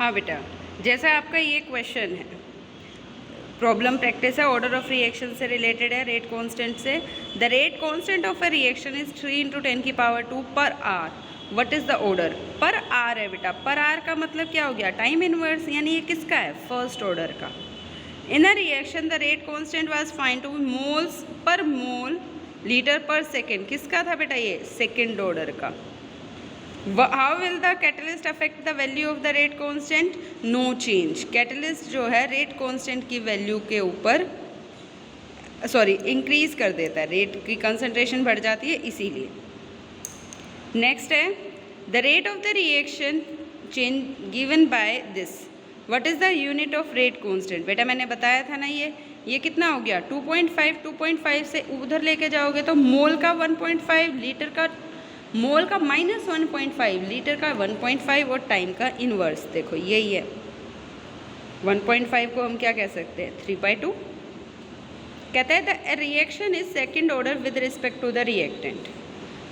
हाँ बेटा, जैसा आपका ये क्वेश्चन है, प्रॉब्लम प्रैक्टिस है, ऑर्डर ऑफ रिएक्शन से रिलेटेड है, रेट कांस्टेंट से। The rate constant of a reaction is 3 × 10⁻² per hour. What is the order? Per hour है बेटा। पर आर का मतलब क्या हो गया? टाइम इनवर्स, यानी ये किसका है? फर्स्ट ऑर्डर का। In a reaction the rate constant was find to be moles per mole litre per second. किसका था बेटा? ये सेकेंड ऑर्डर का। How will the catalyst affect the value of the rate constant? No change. Catalyst जो है rate constant की value के ऊपर इंक्रीज कर देता है, रेट की कंसंट्रेशन बढ़ जाती है इसीलिए। नेक्स्ट है the rate of the reaction change given by this. What is the unit of rate constant? बेटा मैंने बताया था ना, ये कितना हो गया? 2.5 से उधर लेके जाओगे तो मोल का 1.5, लीटर का मोल का -1.5, लीटर का 1.5 और टाइम का इन्वर्स देखो यही है। 1.5 को हम क्या कह सकते हैं? 3/2। कहता है the reaction is second order with respect to the reactant.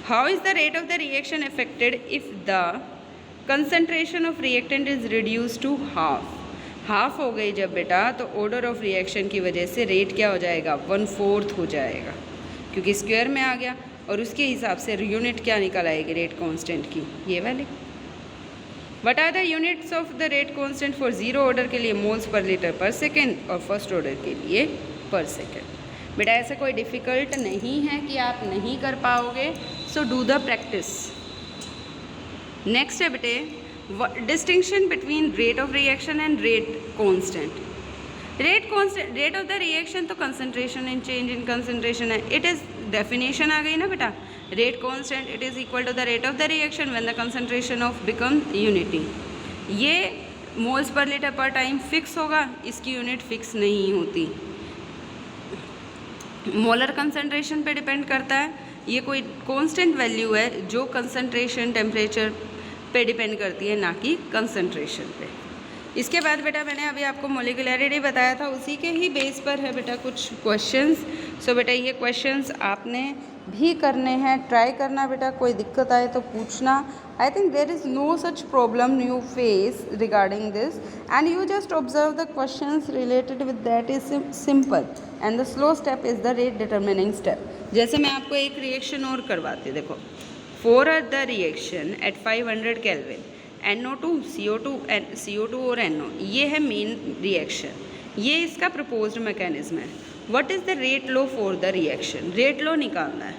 How is the rate of the reaction affected if the concentration of reactant is reduce to half हो गई जब बेटा, तो ऑर्डर ऑफ रिएक्शन की वजह से रेट क्या हो जाएगा? 1/4 हो जाएगा, क्योंकि स्क्वायर में आ गया और उसके हिसाब से यूनिट क्या निकल आएगी रेट कांस्टेंट की? ये वाली। What are the units of the rate constant for zero order के लिए? Moles per litre per second, और फर्स्ट ऑर्डर के लिए पर सेकेंड। बेटा ऐसा कोई डिफ़िकल्ट नहीं है कि आप नहीं कर पाओगे, so do the practice. Next है बेटे distinction between rate of reaction and rate constant. Rate of the reaction तो concentration in change in concentration है। इट इज़ डेफिनेशन आ गई ना बेटा, rate constant it is equal to the rate of the reaction when the concentration of become unity. ये moles per litre per time fix होगा, इसकी unit fix नहीं होती, मोलर कंसंट्रेशन पे डिपेंड करता है। ये कोई कांस्टेंट वैल्यू है जो कंसंट्रेशन टेम्परेचर पे डिपेंड करती है, ना कि कंसंट्रेशन पे। इसके बाद बेटा मैंने अभी आपको मोलिकुलरिटी बताया था, उसी के ही बेस पर है बेटा कुछ क्वेश्चंस। सो बेटा ये क्वेश्चंस आपने भी करने हैं, ट्राई करना बेटा, कोई दिक्कत आए तो पूछना। I think there is no such problem you face regarding this and you just observe the questions related with that is simple and the slow step is the rate determining step. जैसे मैं आपको एक reaction और करवाती, देखो for the reaction at 500 kelvin NO2 CO2 और NO, ये है मेन रिएक्शन, ये इसका प्रपोज्ड मैकेनिज्म है। What is the rate law for the reaction? Rate law निकालना है।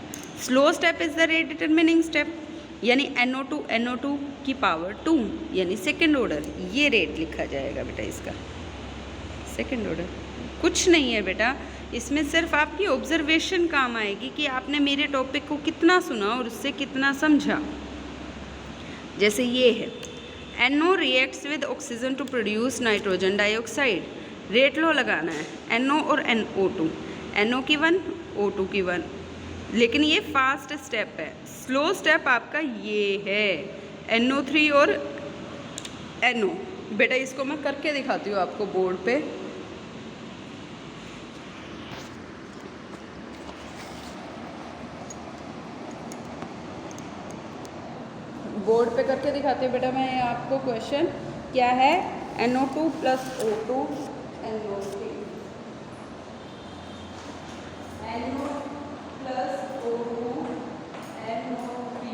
Slow step is the rate determining step, यानी NO2 की पावर 2, यानी सेकेंड ऑर्डर, ये रेट लिखा जाएगा बेटा इसका, सेकेंड ऑर्डर। कुछ नहीं है बेटा, इसमें सिर्फ आपकी ऑब्जर्वेशन काम आएगी कि आपने मेरे टॉपिक को कितना सुना और उससे कितना समझा। जैसे ये है NO reacts with oxygen to produce nitrogen dioxide. Rate law लगाना है, NO और NO2, NO की 1 O2 की 1, लेकिन ये फास्ट स्टेप है। स्लो स्टेप आपका ये है NO3 और NO। बेटा इसको मैं करके दिखाती हूँ आपको बोर्ड पे। बोर्ड पे करके दिखाती हूँ बेटा मैं आपको। क्वेश्चन क्या है? NO2 + O2 NO3, NO + O2 NO3,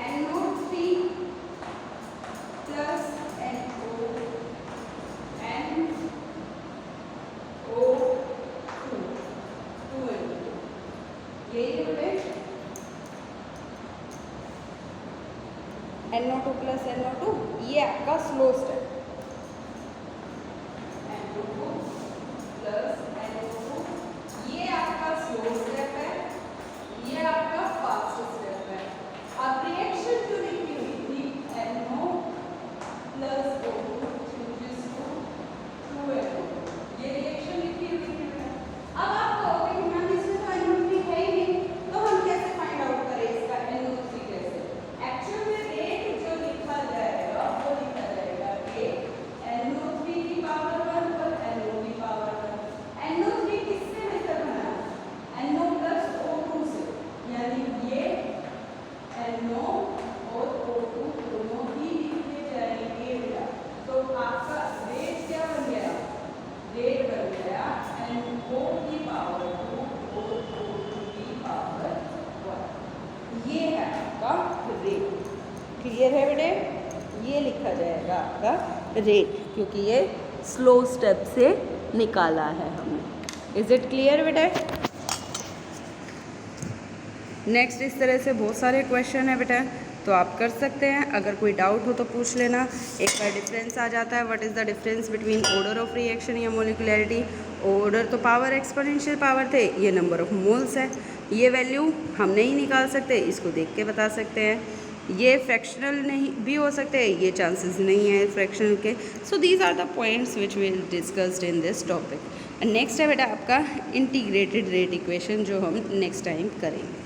NO3 + NO, NO2 2 यही है बेटे NO2 + NO2, ये आपका स्लो स्टेप। NO2 + NO2, ये आपका स्लो स्टेप है, ये आपका फास्ट स्टेप है। अब रिएक्शन जो लिखी हुई थी NO + O2 2NO, ये रिएक्शन लिखी हुई थी। अब आप कहोगे कि मैम इसमें तो NO3 है ही नहीं, तो हम कैसे फाइंड आउट करें इसका NO3 कैसे? एक्चुअल में रेट जो लिखा जाएगा वो लिखा जाएगा रेट क्लियर है बेटे? ये लिखा जाएगा आपका रेट, क्योंकि ये स्लो स्टेप से निकाला है हमने। इज इट क्लियर बेटे? नेक्स्ट इस तरह से बहुत सारे क्वेश्चन है बेटा, तो आप कर सकते हैं। अगर कोई डाउट हो तो पूछ लेना। एक बार डिफरेंस आ जाता है, what is the difference between order of reaction या मोलिकुलरिटी। ऑर्डर तो पावर एक्सपोनेंशियल पावर थे, ये नंबर ऑफ मोल्स है। ये वैल्यू हम नहीं निकाल सकते, इसको देख के बता सकते हैं। ये फ्रैक्शनल नहीं भी हो सकते हैं, ये चांसेस नहीं है फ्रैक्शनल के। So these are the points which we discussed in this topic. Next है बेटा आपका इंटीग्रेटेड रेट इक्वेशन, जो हम नेक्स्ट टाइम करेंगे।